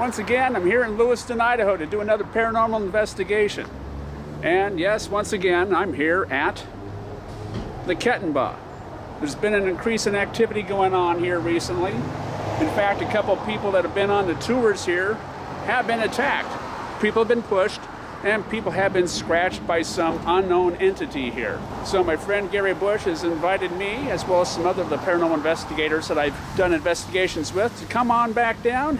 Once again, I'm here in Lewiston, Idaho to do another paranormal investigation. And yes, once again, I'm here at the Kettenbach. There's been an increase in activity going on here recently. In fact, a couple of people that have been on the tours here have been attacked. People have been pushed, and people have been scratched by some unknown entity here. So my friend Gary Bush has invited me, as well as some other of the paranormal investigators that I've done investigations with, to come on back down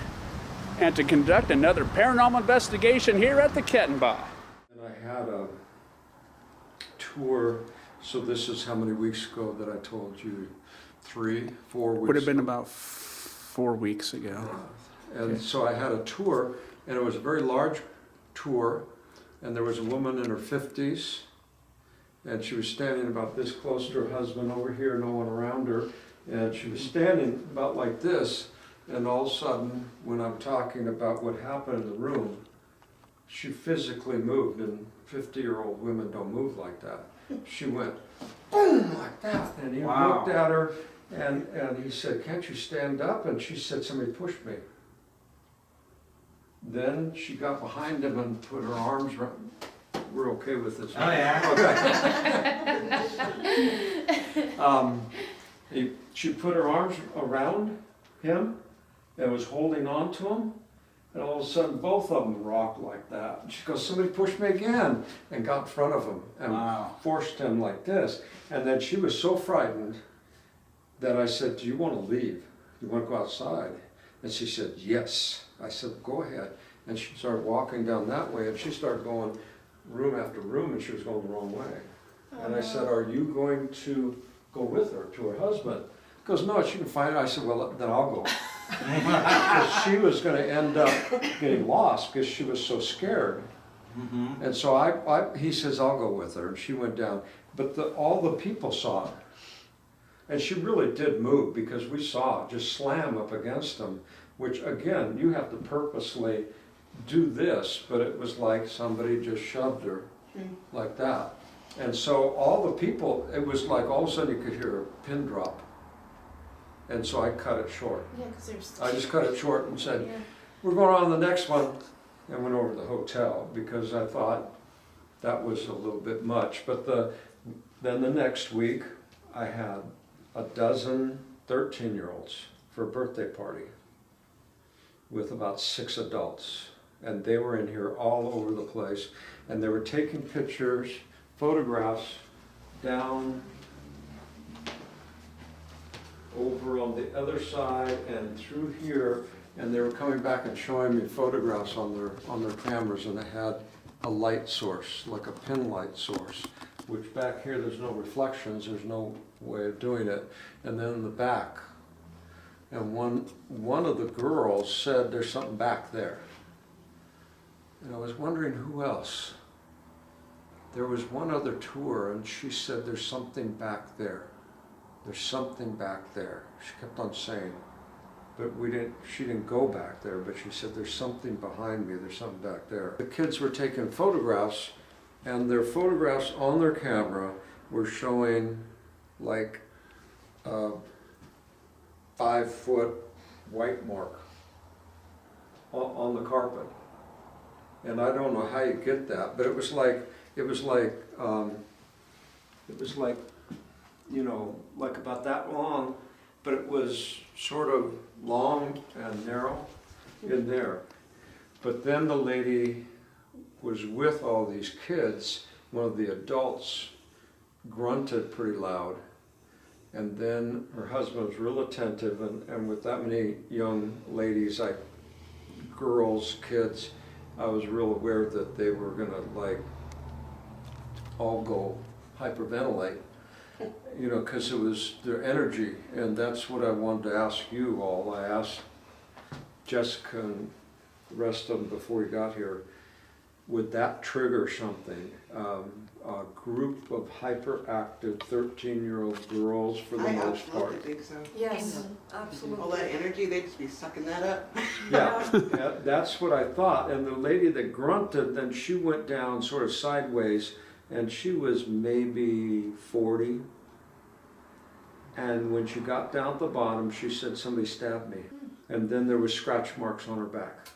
and to conduct another paranormal investigation here at the Kettenbach. And I had a tour, so this is how many weeks ago that I told you? 3, 4 weeks Would have been ago. about 4 weeks ago. And Okay. so I had a tour, and it was a very large tour, and there was a woman in her 50s, and she was standing about this close to her husband over here, no one around her, and she was standing about like this, and all of a sudden, when I'm talking about what happened in the room, she physically moved, and 50-year-old women don't move like that. She went boom like that, and he looked at her, and he said, "Can't you stand up?" And she said, "Somebody pushed me." Then she got behind him and put her arms around. We're okay with this. Oh yeah. Okay. She put her arms around him and was holding on to him, and all of a sudden both of them rocked like that. And she goes, "Somebody pushed me again," and got in front of him and forced him like this. And then she was so frightened that I said, "Do you want to leave? You want to go outside?" And she said, "Yes." I said, "Go ahead." And she started walking down that way, and she started going room after room, and she was going the wrong way. And I said, "Are you going to go with her to her husband?" He goes, "No, she can find it." I said, "Well, then I'll go." Because she was going to end up getting lost because she was so scared. Mm-hmm. And so he says, "I'll go with her." And she went down. But all the people saw her. And she really did move, because we saw it just slam up against them, which again, you have to purposely do this, but it was like somebody just shoved her like that. And so all the people, it was like all of a sudden you could hear a pin drop. And so I cut it short. Yeah, because there's. I just cut it short and said, Yeah. "We're going on to the next one," and went over to the hotel, because I thought that was a little bit much. But then the next week, I had a dozen 13-year-olds for a birthday party with about 6 adults. And they were in here all over the place. And they were taking pictures, photographs down over on the other side and through here. And they were coming back and showing me photographs on their cameras, and they had a light source, like a pin light source, which back here there's no reflections, there's no way of doing it. And then in the back, and one of the girls said, "There's something back there." And I was wondering who else. There was one other tour, and she said, "There's something back there. There's something back there." She kept on saying, but she didn't go back there, but she said, "There's something behind me, there's something back there." The kids were taking photographs, and their photographs on their camera were showing like a 5-foot white mark on the carpet. And I don't know how you get that, but it was like, you know, like about that long, but it was sort of long and narrow in there. But then the lady was with all these kids. One of the adults grunted pretty loud, and then her husband was real attentive, and with that many young ladies, girls, kids, I was real aware that they were gonna like all go hyperventilate, you know, because it was their energy. And that's what I wanted to ask you all. I asked Jessica and the rest of them before we got here, would that trigger something? A group of hyperactive 13-year-old girls, for the most part. I think so. Yes, absolutely. All that energy, they'd just be sucking that up. Yeah, that's what I thought. And the lady that grunted, then she went down sort of sideways, and she was maybe 40. And when she got down at the bottom, she said, "Somebody stabbed me." And then there was scratch marks on her back.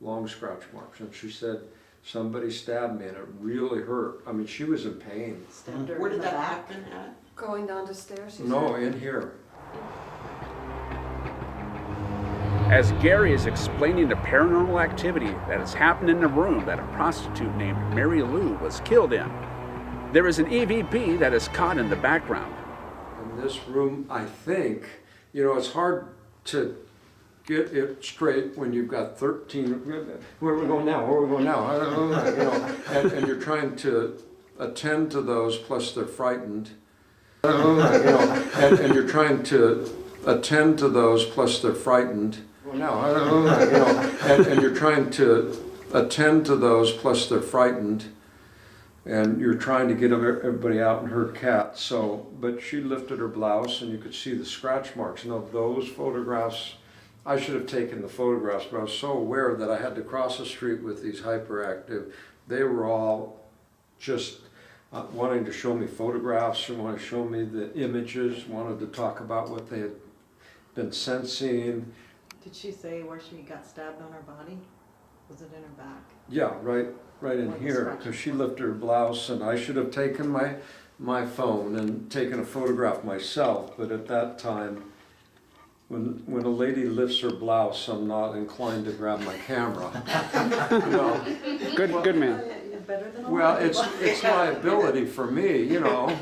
long scratch marks. And she said, somebody stabbed me and it really hurt. I mean, she was in pain. Stabbed her Where in did the that back. happen at? Going down the stairs? you No, said? in here. As Gary is explaining the paranormal activity that has happened in the room that a prostitute named Mary Lou was killed in, there is an EVP that is caught in the background. In this room, I think, you know, it's hard to get it straight when you've got 13, where are we going now, where are we going now, I don't know, you know, and you're trying to attend to those, plus they're frightened. I don't know, you know, and you're trying to attend to those, plus they're frightened. Now, I don't know, you know, and you're trying to attend to those, plus they're frightened. And you're trying to get everybody out and her cat. So, but she lifted her blouse and you could see the scratch marks. Now those photographs, I should have taken the photographs, but I was so aware that I had to cross the street with these hyperactive. They were all just wanting to show me photographs and wanted to show me the images, wanted to talk about what they had been sensing. Did she say where she got stabbed on her body? Was it in her back? Yeah, right in Or the here, scratch because she mark. lifted her blouse, and I should have taken my phone and taken a photograph myself. But at that time, when a lady lifts her blouse, I'm not inclined to grab my camera. No. Good man. Better than a Well, lot. it's liability for me, you know.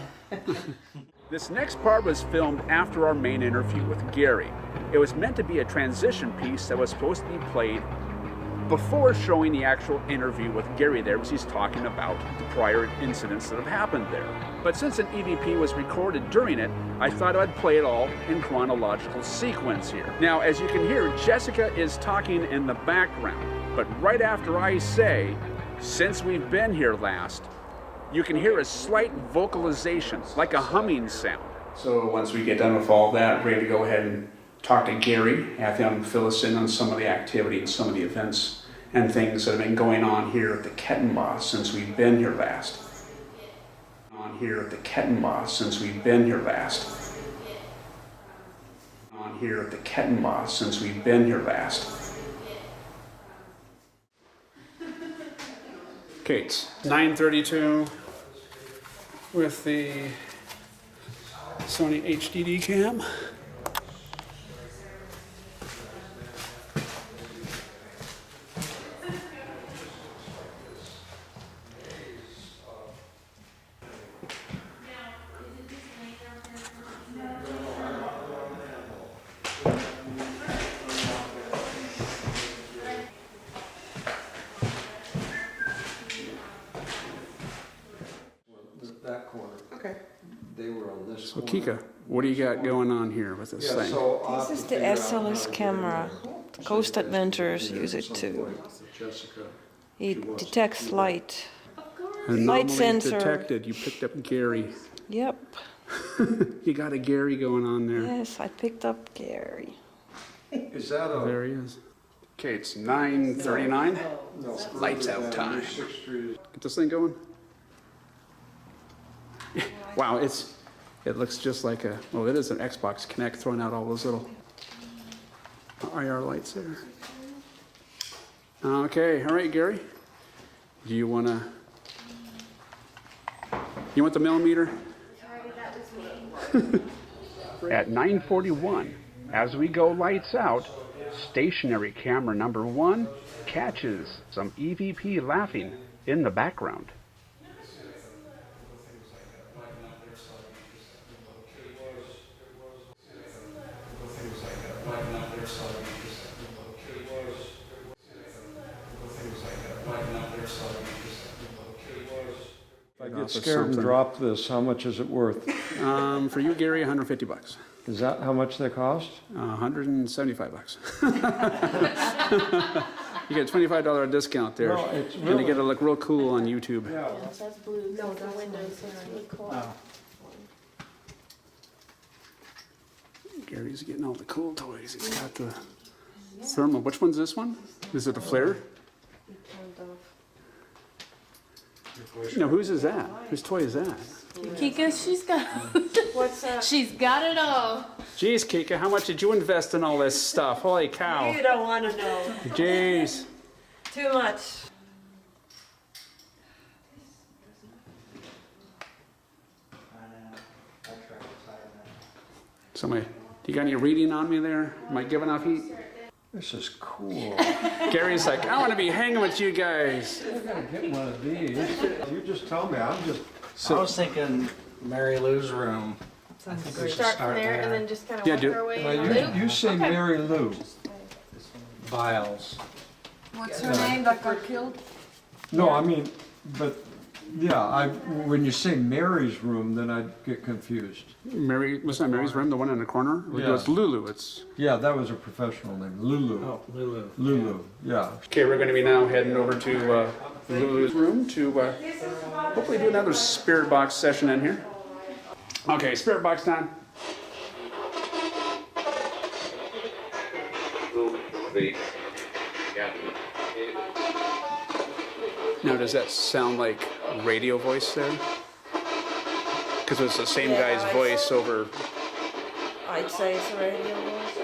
This next part was filmed after our main interview with Gary. It was meant to be a transition piece that was supposed to be played before showing the actual interview with Gary there, because he's talking about the prior incidents that have happened there. But since an EVP was recorded during it, I thought I'd play it all in chronological sequence here. Now, as you can hear, Jessica is talking in the background, but right after I say, since we've been here last, you can hear a slight vocalization, like a humming sound. So once we get done with all that, ready to go ahead and talk to Gary, have him fill us in on some of the activity and some of the events and things that have been going on here at the Kettenbach since we've been here last. On here at the Kettenbach since we've been here last. On here at the Kettenbach since we've been here last. Okay, it's 9:32 with the Sony HDD cam. That corner. Okay. They were on this So corner. Kika, what do you got going on here with this Yeah, thing? so I'll have This is to the figure out how SLS to get camera. it in. Coast Adventures use it Some too. point with Jessica. It detects light. Anomaly sensor. detected. You picked up Gary. Yep. You got a Gary going on there. Yes, I picked up Gary. Is that a? There he is. Okay, it's 9:39. No, Lights further out down, time. 6th Street. Get this thing going. Wow, it looks just like a, well, it is an Xbox Kinect throwing out all those little IR lights there. Okay, all right, Gary. Do you want the millimeter? At 9:41, as we go lights out, stationary camera number 1 catches some EVP laughing in the background. If I get scared and drop this, how much is it worth? For you, Gary, $150. Is that how much they cost? $175. You get a $25 discount there. No, it's And you really- get to look real cool on YouTube. Yeah. That's blue. No, the windows. It's really cool. Gary's getting all the cool toys. He's got the thermal. Which one's this one? Is it a flare? No, whose is that? Whose toy is that? Kika, she's got. What's that? She's got it all. Jeez, Kika, how much did you invest in all this stuff? Holy cow. You don't want to know. Jeez. Too much. Somebody, do you got any reading on me there? Am I giving off heat? This is cool. Gary's like, I want to be hanging with you guys. I gotta get one of these. You just tell me. I'm just. I was thinking Mary Lou's room. Sounds We great. should Start start from there and there. then just kind of Yeah, work do- our way Well, in. you say Mary Lou. Vials. What's her name that got killed? No, I mean, but yeah, when you say Mary's room, then I get confused. Mary, was that Mary's room, the one in the corner? Yeah. It's Lulu. It's Yeah, that was a professional name, Lulu. Oh, Lulu. Lulu, yeah. okay. We're going to be now heading over to Lulu's room to hopefully do another spirit box session in here. Okay, spirit box time. Now, does that sound like radio voice there? Because it's the same Yeah, guy's I- voice over. I'd say it's a radio voice.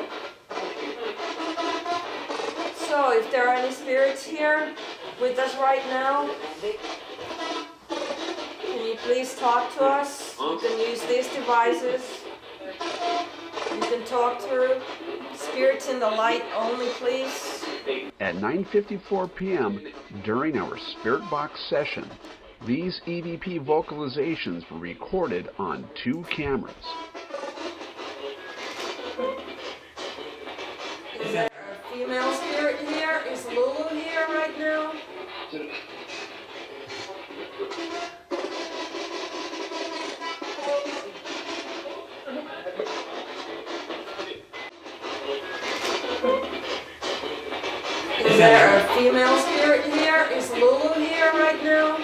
So, if there are any spirits here with us right now, can you please talk to us? You can use these devices. You can talk through. Spirits in the light only, please. At 9:54 p.m. during our Spirit Box session, these EVP vocalizations were recorded on 2 cameras. Is there a female spirit here? Is Lulu here right now? Is there a female spirit here? Is Lulu here right now?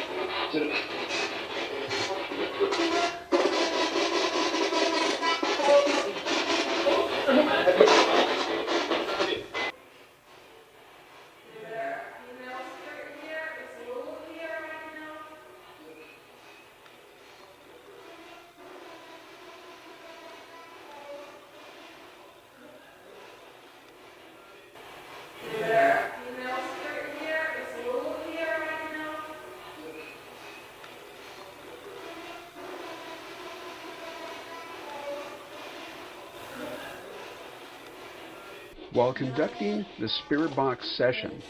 While conducting the Spirit Box session,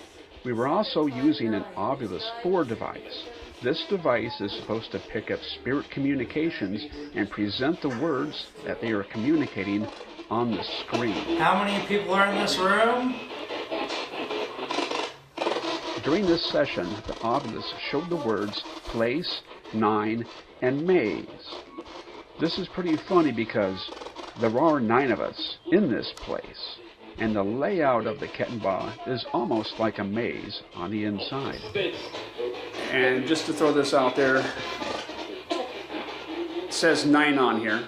we were also using an Ovus 4 device. This device is supposed to pick up spirit communications and present the words that they are communicating on the screen. How many people are in this room? During this session, the Ovus showed the words place, 9, and maze. This is pretty funny because there are 9 of us in this place, and the layout of the Kettenbach is almost like a maze on the inside. And just to throw this out there, it says 9 on here,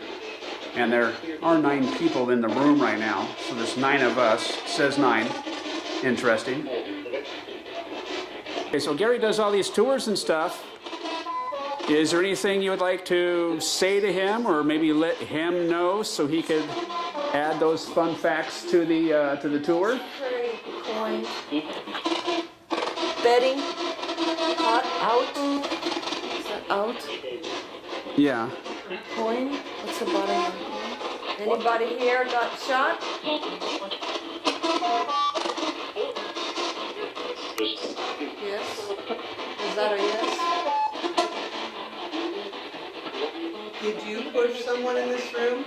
and there are 9 people in the room right now, so there's 9 of us. It says 9. Interesting. Okay, so Gary does all these tours and stuff. Is there anything you would like to say to him, or maybe let him know so he could add those fun facts to the tour? Very coin. Betting. Hot out. Is that out? Yeah. Coin. What's the bottom one? Anybody here got shot? Yes. Is that a yes? Did you push someone in this room?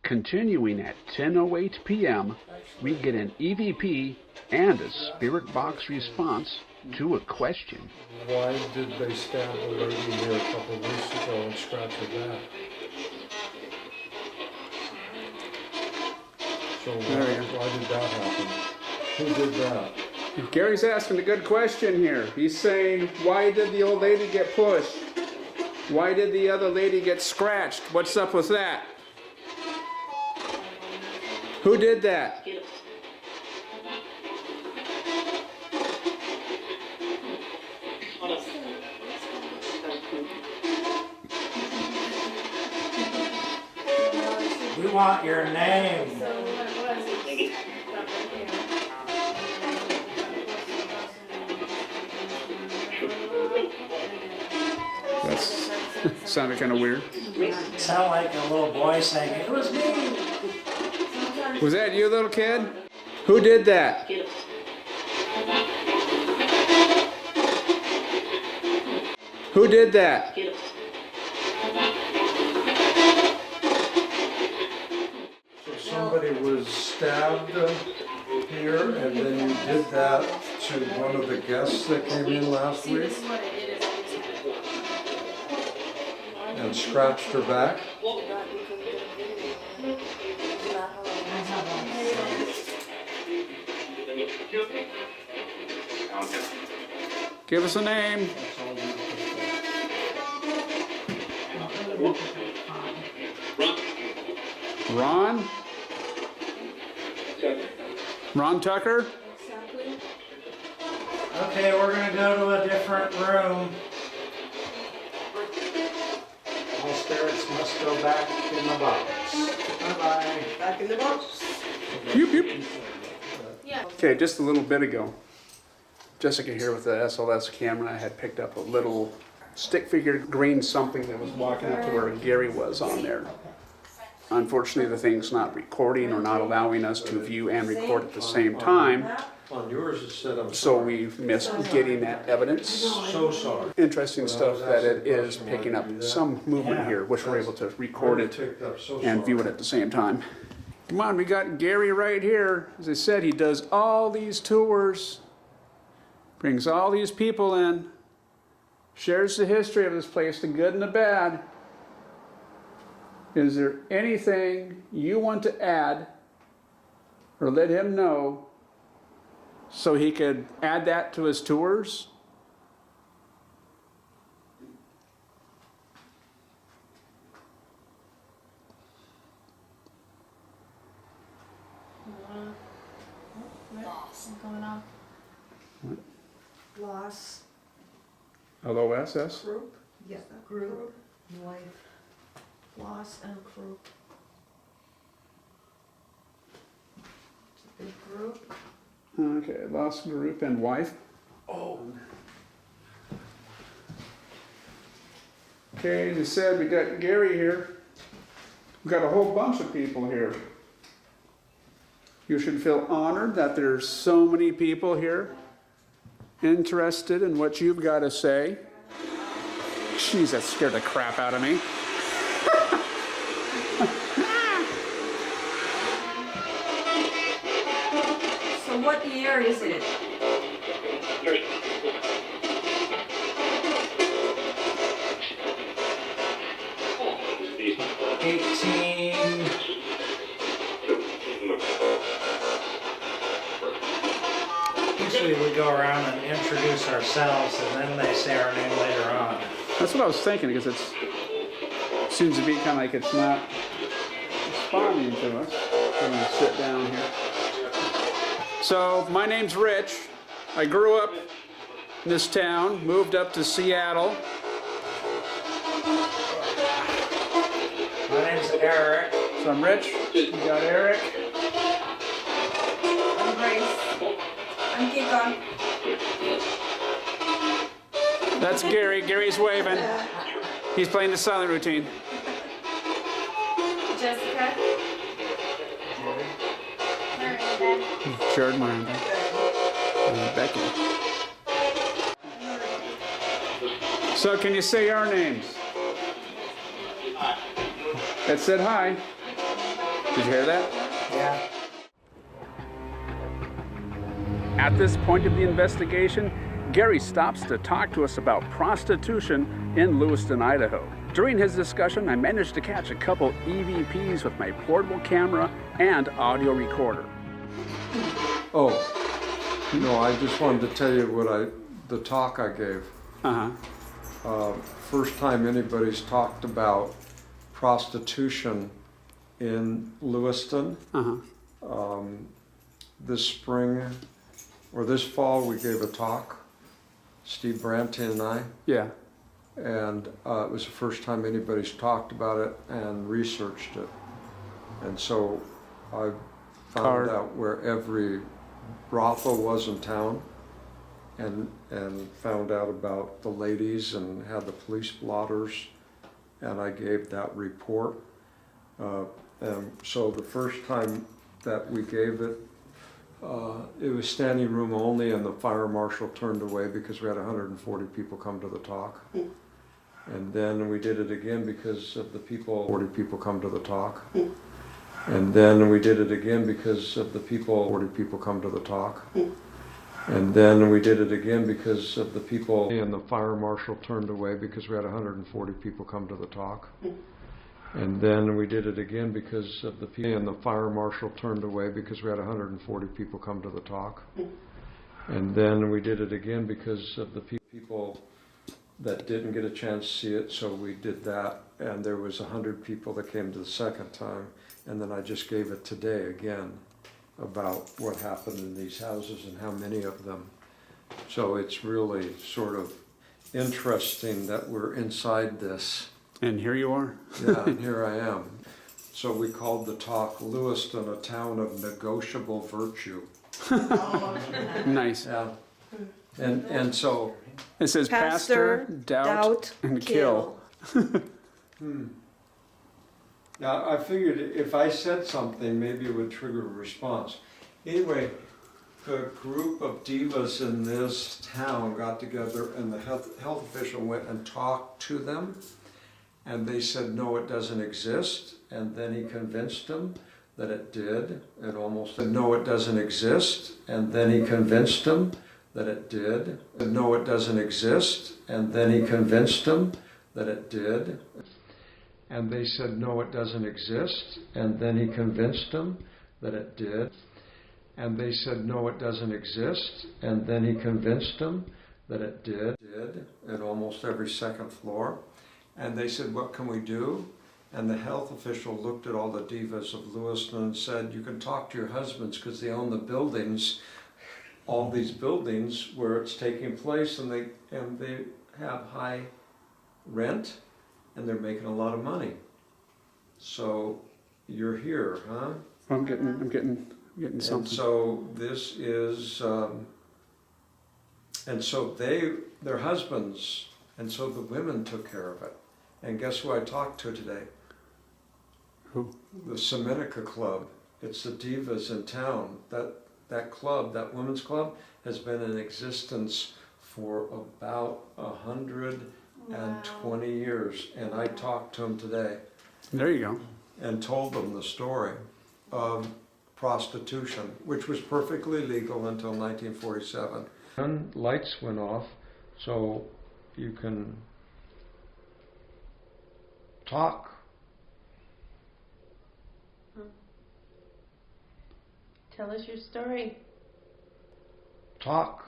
Continuing at 10:08 p.m., we get an EVP and a Spirit Box response to a question. Why did they stab a lady here a couple of weeks ago and scratch her back? So why did that happen? Who did that? Gary's asking a good question here. He's saying, why did the old lady get pushed? Why did the other lady get scratched? What's up with that? Who did that? want your name. That's sounded kind of weird. Sound like a little boy saying, "It was me." Was that you, little kid? Who did that? Who did that? So somebody was stabbed here, and then you did that to one of the guests that came in last week? And scratched her back? Give us a name. Ron? Ron Tucker? Okay, we're gonna go to a different room. All spirits must go back in the box. Bye-bye. Back in the box. Pew, pew. Okay, just a little bit ago, Jessica here with the SLS camera had picked up a little stick figure green something that was walking up to where Gary was on there. Unfortunately, the thing's not recording or not allowing us to view and record at the same time, On yours it said, I'm so sorry. we've missed getting that evidence. So sorry. Interesting stuff that it is picking up some movement here, which we're able to record it Picked up, so and view it sorry. at the same time. Come on, we got Gary right here. As I said, he does all these tours, brings all these people in, shares the history of this place, the good and the bad. Is there anything you want to add or let him know so he could add that to his tours? What's going on? Loss, LOSS? Group. yeah, group, wife, loss and group. It's a big group. Okay, lost group and wife. Oh. Okay, as I said, we got Gary here. We've got a whole bunch of people here. You should feel honored that there's so many people here interested in what you've got to say. Jeez, that scared the crap out of me. So what year is it? Usually we go around and introduce ourselves and then they say our name later on. That's what I was thinking, because it seems to be kind of like it's not responding to us. I'm going to sit down here. So, my name's Rich. I grew up in this town, moved up to Seattle. My name's Eric. So I'm Rich, we got Eric. I'm Grace. I'm Kika. That's Gary. Gary's waving. He's playing the silent routine. Jessica. Jared Miranda. And Becky. So can you say our names? That said hi. Did you hear that? Yeah. At this point of the investigation, Gary stops to talk to us about prostitution in Lewiston, Idaho. During his discussion, I managed to catch a couple EVPs with my portable camera and audio recorder. Oh, no, I just wanted to tell you the talk I gave. First time anybody's talked about prostitution in Lewiston. This spring, or this fall, we gave a talk, Steve Branty and I. Yeah. And it was the first time anybody's talked about it and researched it. And so I found Card. out where every brothel was in town, and found out about the ladies and had the police blotters, and I gave that report. And so the first time that we gave it, it was standing room only, and the fire marshal turned away because we had 140 people come to the talk. And then we did it again because of the people, 40 people come to the talk. And then we did it again because of the people, 40 people come to the talk. And then we did it again because of the people, and the fire marshal turned away because we had 140 people come to the talk. And then we did it again because of the people, and the fire marshal turned away because we had 140 people come to the talk. And then we did it again because of the people that didn't get a chance to see it, so we did that. And there was 100 people that came to the second time. And then I just gave it today again about what happened in these houses and how many of them. So it's really sort of interesting that we're inside this. And here you are. Yeah, and here I am. So we called the talk Lewiston, a town of negotiable virtue. Nice. Yeah. And so It says pastor, doubt, and kill. now I figured if I said something, maybe it would trigger a response. Anyway, the group of divas in this town got together, and the health official went and talked to them. And they said, no, it doesn't exist. And then he convinced them that it did. It almost said, no, it doesn't exist. And then he convinced them that it did. No, it doesn't exist. And then he convinced them that it did. And they said, no, it doesn't exist. And then he convinced them that it did. And they said, no, it doesn't exist. And then he convinced them that it did at almost every second floor. And they said, what can we do? And the health official looked at all the divas of Lewiston and said, you can talk to your husbands because they own the buildings, all these buildings where it's taking place, and they have high rent, and they're making a lot of money. So you're here, huh? I'm getting something. And so this is, and so their husbands, and so the women took care of it. And guess who I talked to today? Who? The Seminica Club. It's the divas in town. That club, that women's club, has been in existence for about 120 years. And I talked to them today. There you go. And told them the story of prostitution, which was perfectly legal until 1947. And lights went off, so you can talk. Tell us your story. Talk.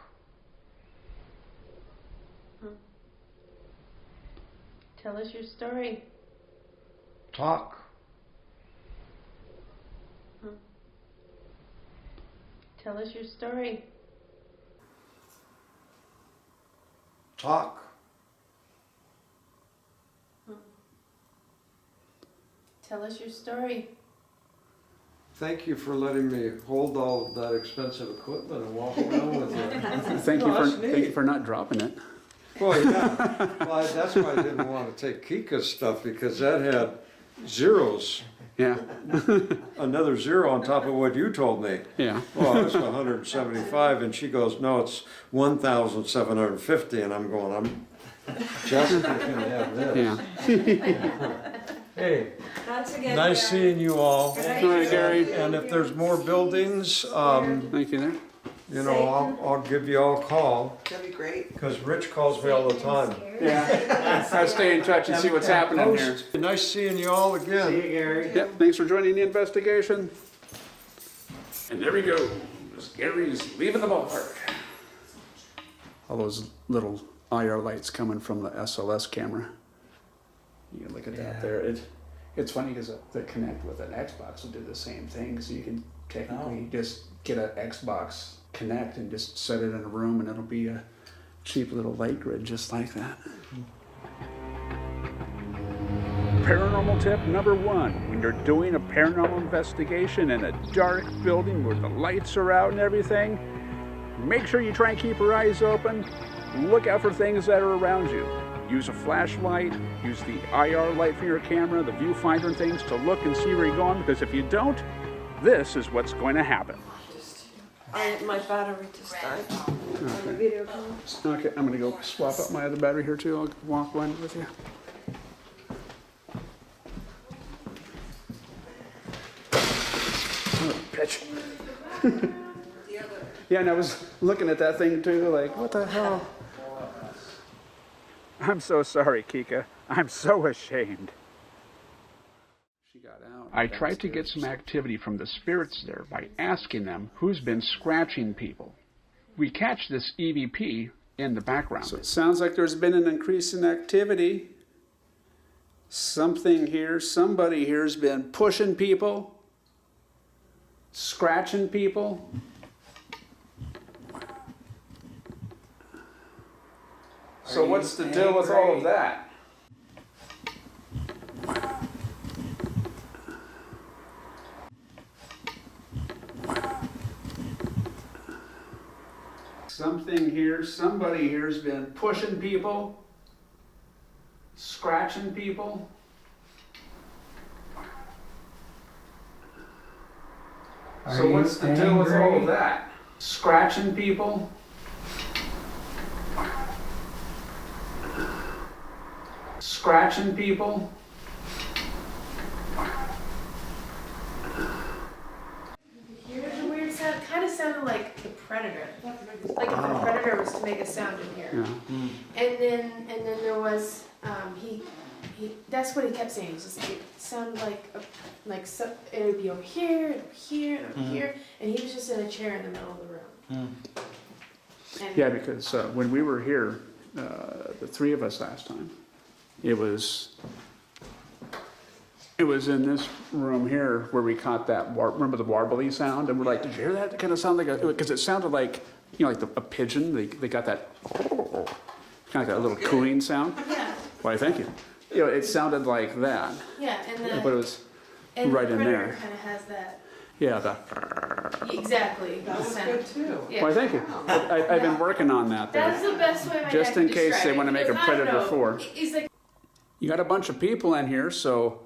Tell us your story. Talk. Tell us your story. Talk. Tell us your story. Thank you for letting me hold all of that expensive equipment and walk around with it. Thank you for not dropping it. Well, yeah. Well, that's why I didn't want to take Kika's stuff, because that had zeros. Yeah. Another zero on top of what you told me. Yeah. Well, it's 175, and she goes, no, it's 1,750, and I'm going, Jessica can have this. Yeah. Hey, That's again. nice seeing you all. Good night, All right, Gary. And if there's more buildings, Thank you there. you know, I'll give you all a call, That'd be great. because Rich calls me all the time. Yeah. I'll stay in touch and see what's happening here. Nice seeing you all again. See you, Gary. Yep, thanks for joining the investigation. And there we go. Gary's leaving the ballpark. All those little IR lights coming from the SLS camera. You can look at that there. It's funny because the Connect with an Xbox will do the same thing. So you can technically just get an Xbox Connect and just set it in a room, and it'll be a cheap little light grid just like that. Paranormal tip number 1. When you're doing a paranormal investigation in a dark building where the lights are out and everything, make sure you try and keep your eyes open. Look out for things that are around you. Use a flashlight, use the IR light from your camera, the viewfinder and things to look and see where you're going, because if you don't, this is what's going to happen. My battery just died on the video camera. Okay, I'm going to go swap out my other battery here too. I'll walk one with you. Oh, pitch. Yeah, and I was looking at that thing too, like, what the hell? I'm so sorry, Kika. I'm so ashamed. She got out. I tried to get some activity from the spirits there by asking them who's been scratching people. We catch this EVP in the background. So it sounds like there's been an increase in activity. Something here, somebody here has been pushing people, scratching people. So what's the deal with all of that? Something here, somebody here has been pushing people, scratching people. So what's the deal with all of that? Scratching people. Scratching people. Here's a weird sound. It kind of sounded like the predator. Like if the predator was to make a sound in here. Yeah. And then there was he that's what he kept saying. It's just it sounded like so, it would be over here, and over here, and over here, and he was just in a chair in the middle of the room. And Yeah, because when we were here, the three of us last time, it was in this room here where we caught that, remember the warbly sound? And we're like, did you hear that? It kind of sounded like, because it sounded like, you know, like a pigeon. They got that, kind of like that little cooing sound. yeah, Why, thank you. You know, it sounded like that, yeah, and but it was and right the in predator there. kind of has that Yeah, the, exactly. That was sound. good too. Yeah. why, thank you. I've been working on that That's there. the best way my Just dad in could case describe they it. want to make He a goes, I don't Predator know. 4. He's like, You got a bunch of people in here, so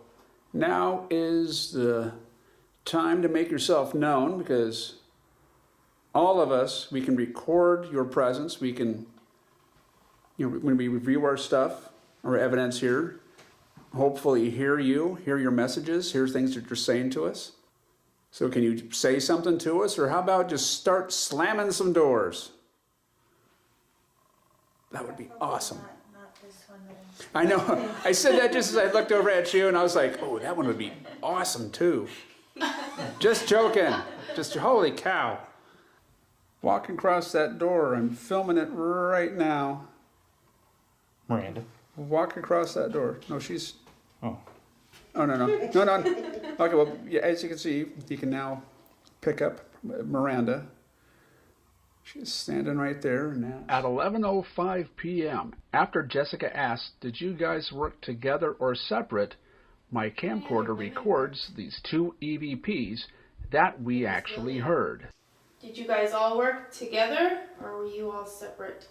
now is the time to make yourself known, because all of us, we can record your presence. We can, you know, when we review our stuff, our evidence here, hopefully hear you, hear your messages, hear things that you're saying to us. So can you say something to us, or how about just start slamming some doors? That would be awesome. Not this one. I know. I said that just as I looked over at you, and I was like, oh, that one would be awesome too. Just joking. Just holy cow. Walking across that door. I'm filming it right now. Miranda. Walk across that door. No, she's... Oh. Oh, no. Okay, well, yeah, as you can see, you can now pick up Miranda. She's standing right there now. At 11:05 p.m., after Jessica asked, did you guys work together or separate, my camcorder records these two EVPs that we actually heard. did you guys all work together or were you all separate?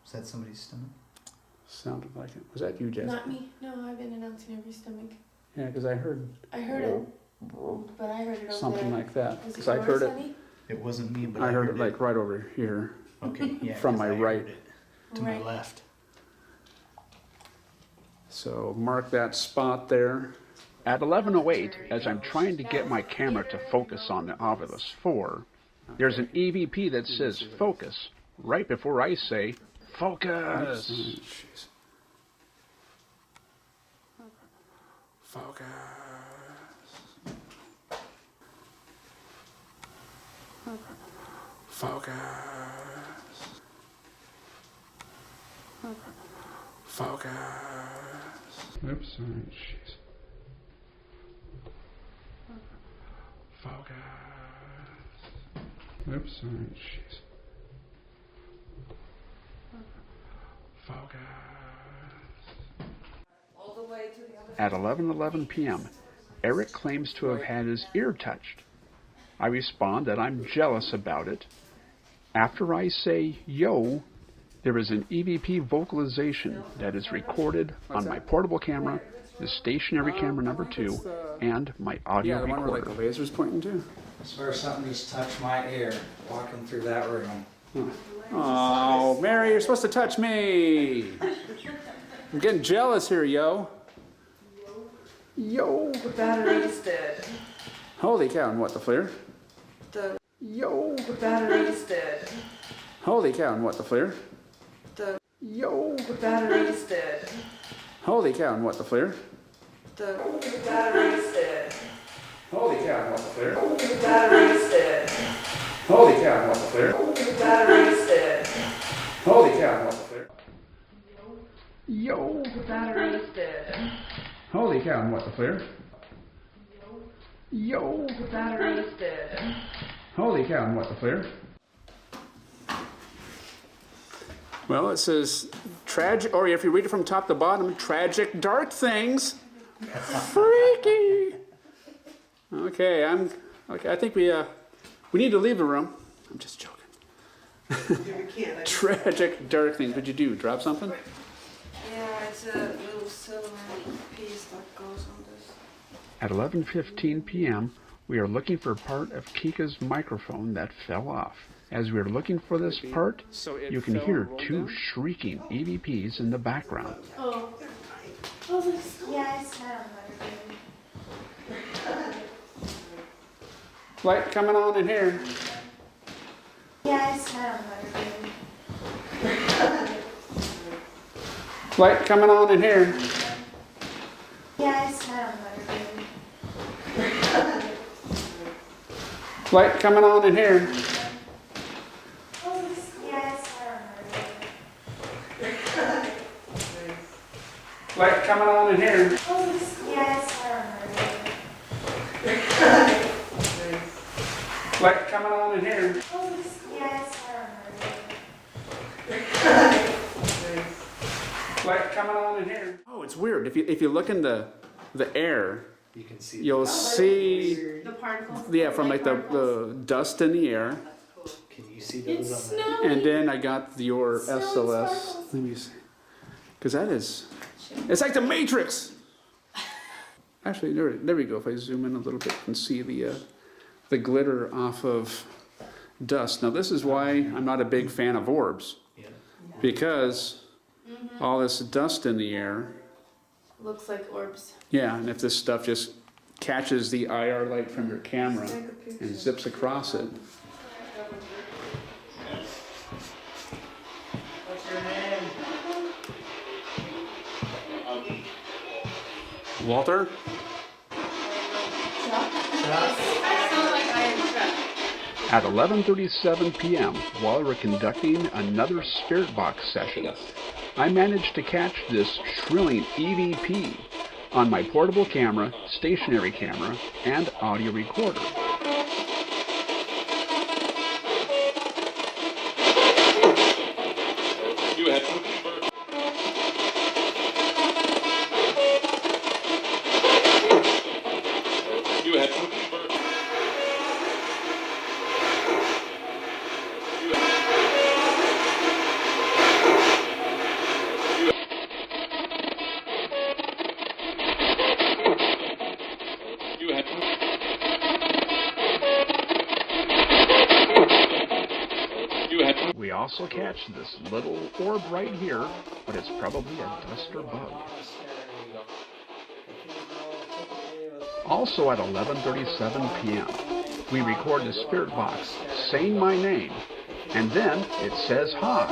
Is that somebody's stomach? Sounded like it. Was that you, Jessica? Not me. No, I've been announcing every stomach. Yeah, because I heard I heard it, but I heard it over something there. like that. Was it Because I yours, heard it. honey? It wasn't me, but I heard it like right over here. Okay, yeah. from 'cause my I heard right. it to Right. my left. So mark that spot there. At 11:08, as I'm trying to get my camera to focus on the Ovus 4, there's an EVP that says focus right before I say focus. Focus. Focus. Focus. Oops, sorry, jeez. Focus. Oops, sorry, jeez. Focus. All the way to the other. At 11:11 p.m., Eric claims to have had his ear touched. I respond that I'm jealous about it. After I say, yo, there is an EVP vocalization that is recorded on my portable camera, the stationary camera number 2, and my audio recorder. Where the laser's pointing to? I swear somebody's touched my ear walking through that room. Oh, Mary, you're supposed to touch me. I'm getting jealous here, yo. Yo. The battery's dead. Holy cow, and what, the flare? Yo. The battery's dead. Holy cow, and what, the flare? Yo. The battery's dead. Holy cow, and what, the flare? The battery's dead. Holy cow, and what, the flare? The battery's dead. Holy cow, and what, the flare? The battery's dead. Holy cow, and what, the flare? Yo. The battery's dead. Holy cow, and what, the flare? Yo. The battery's dead. Holy cow, and what, the flare? Well, it says tragic, or if you read it from top to bottom, tragic dark things. Freaky. Okay, I think we need to leave the room. I'm just joking. We can't. Tragic dark things. What'd you do? Drop something? Yeah, it's a little silver piece that goes on this. At 11:15 p.m., we are looking for part of Kika's microphone that fell off. As we are looking for this part, you can hear 2 shrieking EVPs in the background. Oh. I was like, yes, I don't know. Light coming on in here. Yes, I don't know. Light coming on in here. Yes, I don't know. Light coming on in here. Yes, I don't know. Light coming on in here. Yes, I Light coming on in here. don't know. Yes, I Light coming on in here. Oh, it's weird. If you look in the air, You can see. you'll see The particles. from like the dust in the air. Can you see those It's on the? snowing. And then I got your Snowy SLS. sparkles. Let me see. Because that is, it's like the Matrix. Actually, there we go. If I zoom in a little bit, you can see the glitter off of dust. Now this is why I'm not a big fan of orbs. Yeah. Because all this dust in the air. Looks like orbs. Yeah, and if this stuff just catches the IR light from your camera and zips across it. What's your name? Walter? At 11:37 p.m., while we're conducting another Spirit Box session, I managed to catch this shrilling EVP on my portable camera, stationary camera, and audio recorder. We also catch this little orb right here, but it's probably a dust or bug. Also at 11:37 p.m., we record the Spirit Box saying my name, and then it says hi.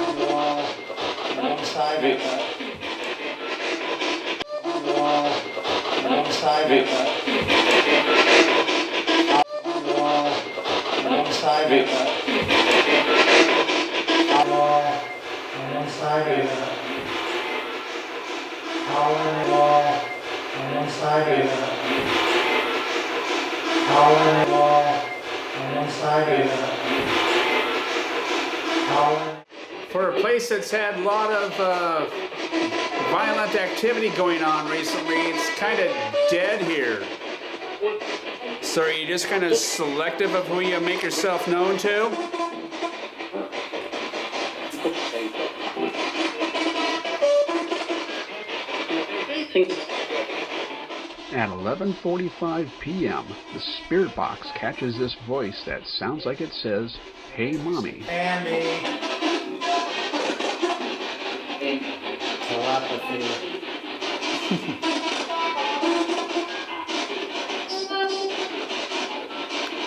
Howling wall and inside of it. Howling wall and inside of it. Howling. For a place that's had a lot of violent activity going on recently, it's kind of dead here. So are you just kind of selective of who you make yourself known to? At 11:45 p.m., the Spirit Box catches this voice that sounds like it says, "Hey, Mommy." Andy. Telepathy.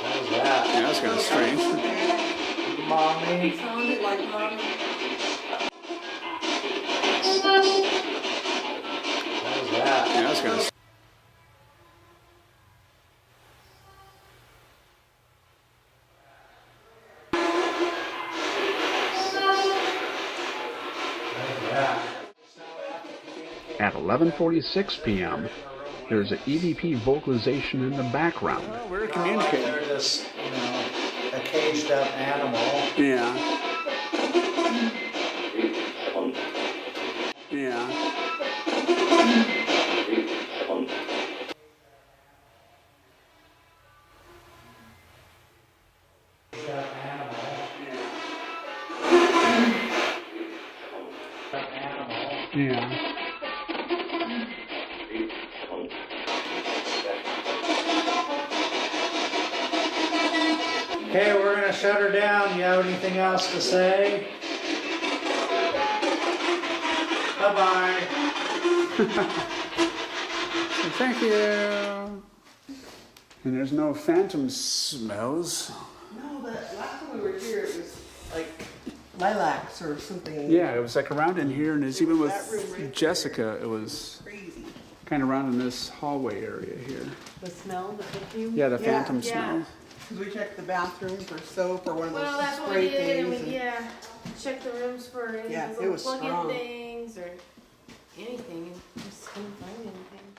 What was that? Yeah, that's kind of strange. Mommy. Sounded like mommy. What was that? Yeah, that's kind of At 11:46 p.m., there's an EVP vocalization in the background. Well, we're communicating. They're just, a caged up animal. Yeah. Yeah. Caged up animal. Yeah. Okay, we're gonna shut her down. You have anything else to say? Bye-bye. Thank you. And there's no phantom smells. No, but last time we were here, it was like lilacs or something. Yeah, it was like around in here, and it's even That room with right Jessica, it was Crazy. kind of around in this hallway area here. The smell, the perfume? Yeah, the Yeah, phantom yeah. smell. Because we checked the bathroom for soap or one of those Well, that's what we spray did, and things. we, check the rooms for any Yeah, of it those was plug-in strong. things or anything, and just couldn't find anything.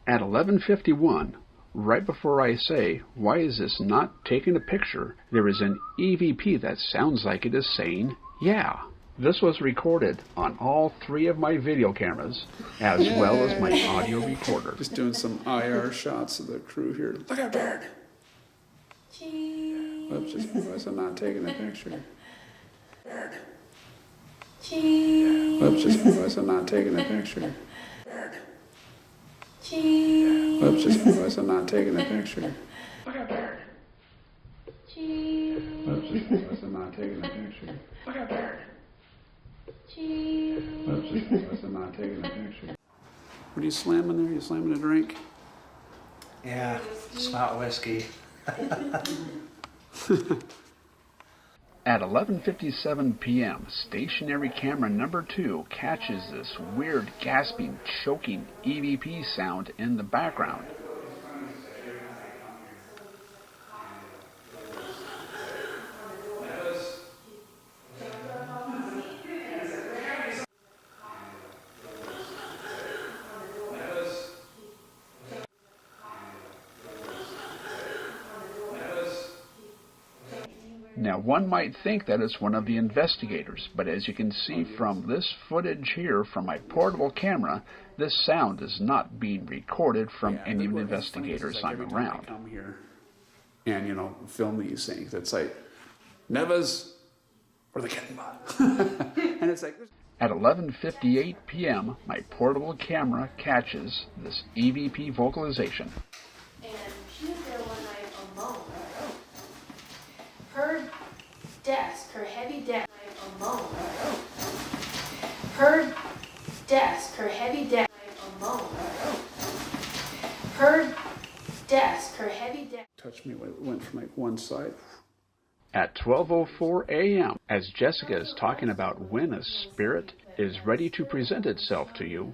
At 11:51, right before I say, "Why is this not taking a picture?" there is an EVP that sounds like it is saying, "Yeah." This was recorded on all 3 of my video cameras, as well as my audio recorder. Just doing some IR shots of the crew here. Look at Bird. Cheese. Oops, just because I'm not taking a picture. Bird. Cheese. Oops, just because I'm not taking a picture. Bird. Cheese. Oops, just because I'm not taking a picture. Look at Bird. Cheese. Oops, just because I'm not taking a picture. Look at Bird. Cheese. Oops, just because I'm not taking a picture. What are you slamming there? You slamming a drink? Yeah, it's not whiskey. At 11:57 p.m., stationary camera number 2 catches this weird gasping, choking EVP sound in the background. Now, one might think that it's one of the investigators, but as you can see from this footage here from my portable camera, this sound is not being recorded from any of the investigators I'm around. I come here and, film these things. It's like, Neva's or the Kettenbach. And it's like... At 11:58 p.m., my portable camera catches this EVP vocalization. And she was there one night alone. Her desk, her heavy desk, alone. Her desk, her heavy desk, alone. Her desk, her heavy desk. Touched me when it went from like one side. At 12:04 a.m., as Jessica is talking about when a spirit is ready to present itself to you,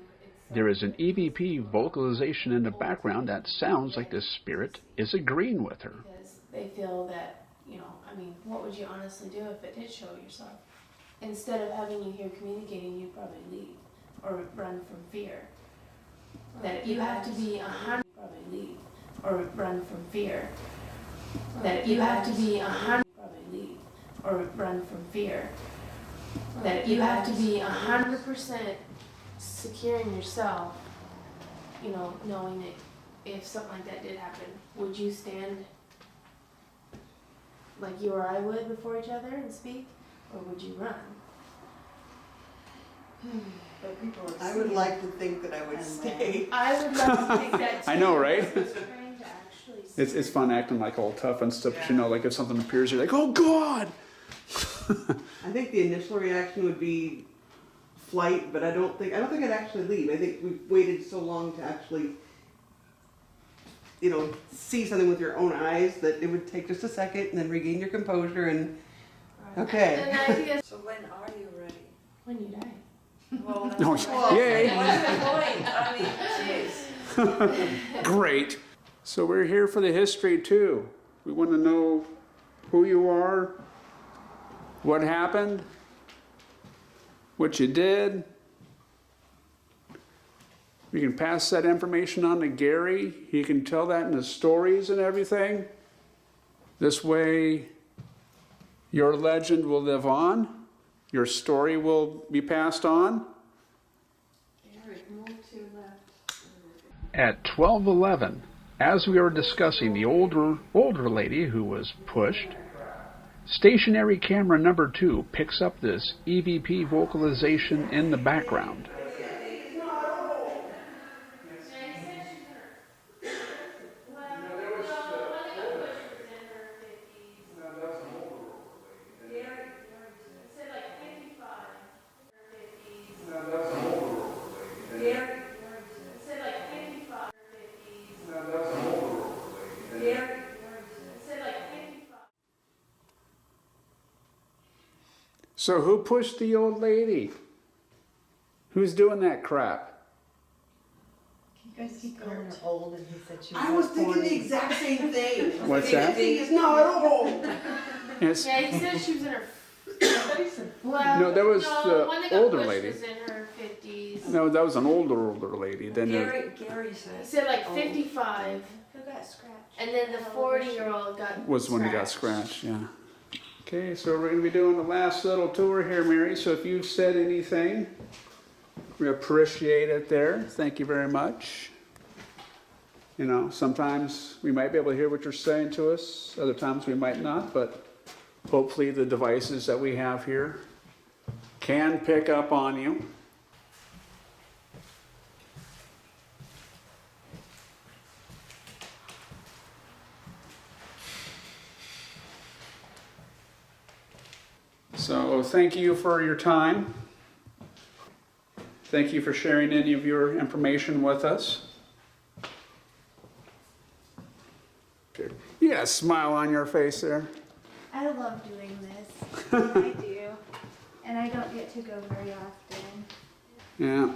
there is an EVP vocalization in the background that sounds like the spirit is agreeing with her. Because they feel that, what would you honestly do if it did show yourself? Instead of having you here communicating, you'd probably leave or run from fear. That you have to be 100 probably leave or run from fear. That you have to be 100 probably leave or run from fear. That you have to be 100% secure in yourself, you know, knowing that if something like that did happen, would you stand like you or I would before each other and speak, or would you run? But people are I would would like to think that I would stay. I would love to think that too. I know, right? Trying to actually see. It's fun acting like all tough and stuff, but you know, like if something appears, you're like, oh God! I think the initial reaction would be flight, but I don't think I'd actually leave. I think we've waited so long to actually, you know, see something with your own eyes that it would take just a second and then regain your composure and okay. And I think that's So when are you ready? when you die. Well, that's No, what yay. What's the point? I mean, jeez. Great. So we're here for the history too. We want to know who you are, what happened, what you did. We can pass that information on to Gary. He can tell that in the stories and everything. This way, your legend will live on. Your story will be passed on. At 12:11, as we were discussing the older lady who was pushed, stationary camera number 2 picks up this EVP vocalization in the background. So who pushed the old lady? Who's doing that crap? You guys keep calling her old, and he said she was I was like thinking 40. the exact same thing. What's that? Thing is not at all. Yes. Yeah, he said she was in her. Well, No, that was the one that got older pushed lady. Was in her 50s. No, that was an older lady. Then Gary He said. said like 55, Who got scratched? and then the 40-year-old got. was the one that got scratched, yeah. Okay, so we're going to be doing the last little tour here, Mary. So if you've said anything, we appreciate it there. Thank you very much. You know, sometimes we might be able to hear what you're saying to us. Other times we might not, but hopefully the devices that we have here can pick up on you. So thank you for your time. Thank you for sharing any of your information with us. You got a smile on your face there. I love doing this. I do. And I don't get to go very often. Yeah.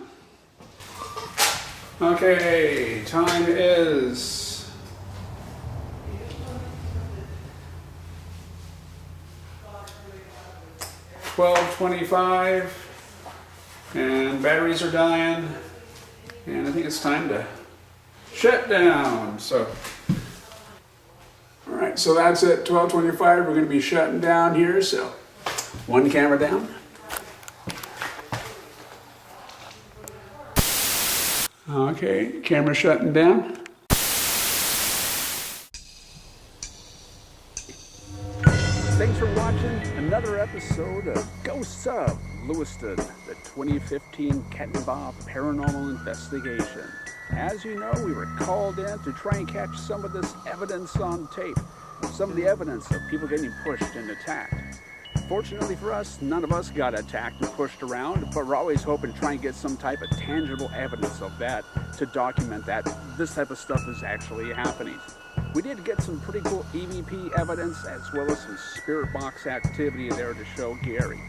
Okay, time is 12:25, and batteries are dying, and I think it's time to shut down. So, all right, so that's it. 12:25. We're going to be shutting down here. So, one camera down. Okay, camera shutting down. Thanks for watching another episode of Ghosts of Lewiston, the 2015 Kettenbach Paranormal Investigation. As you know, we were called in to try and catch some of this evidence on tape, some of the evidence of people getting pushed and attacked. Fortunately for us, none of us got attacked and pushed around, but we're always hoping to try and get some type of tangible evidence of that to document that this type of stuff is actually happening. We did get some pretty cool EVP evidence as well as some spirit box activity there to show Gary.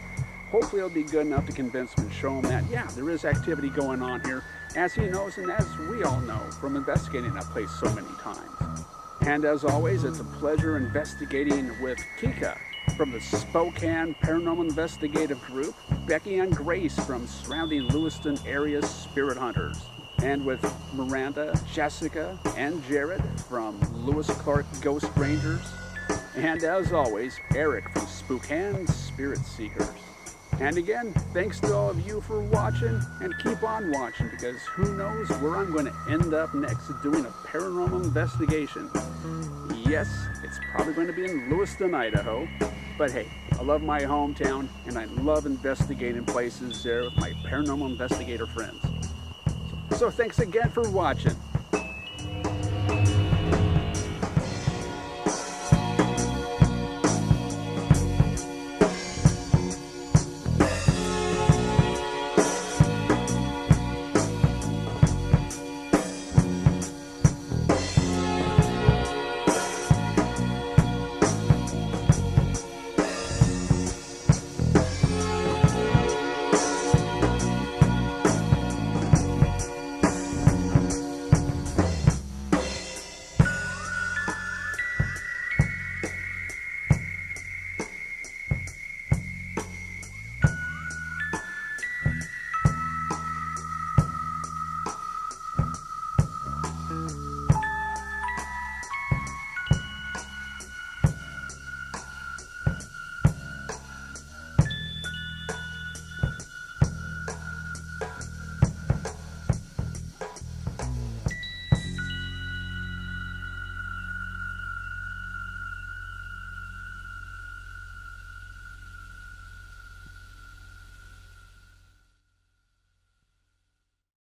Hopefully it'll be good enough to convince him and show him that, yeah, there is activity going on here, as he knows and as we all know from investigating that place so many times. And as always, it's a pleasure investigating with Kika from the Spokane Paranormal Investigative Group, Becky and Grace from surrounding Lewiston area Spirit Hunters. and with Miranda, Jessica, and Jared from Lewis Clark Ghost Rangers, and as always, Eric from Spokane Spirit Seekers. And again, thanks to all of you for watching, and keep on watching, because who knows where I'm going to end up next doing a paranormal investigation. Yes, it's probably going to be in Lewiston, Idaho, but hey, I love my hometown, and I love investigating places there with my paranormal investigator friends. So thanks again for watching.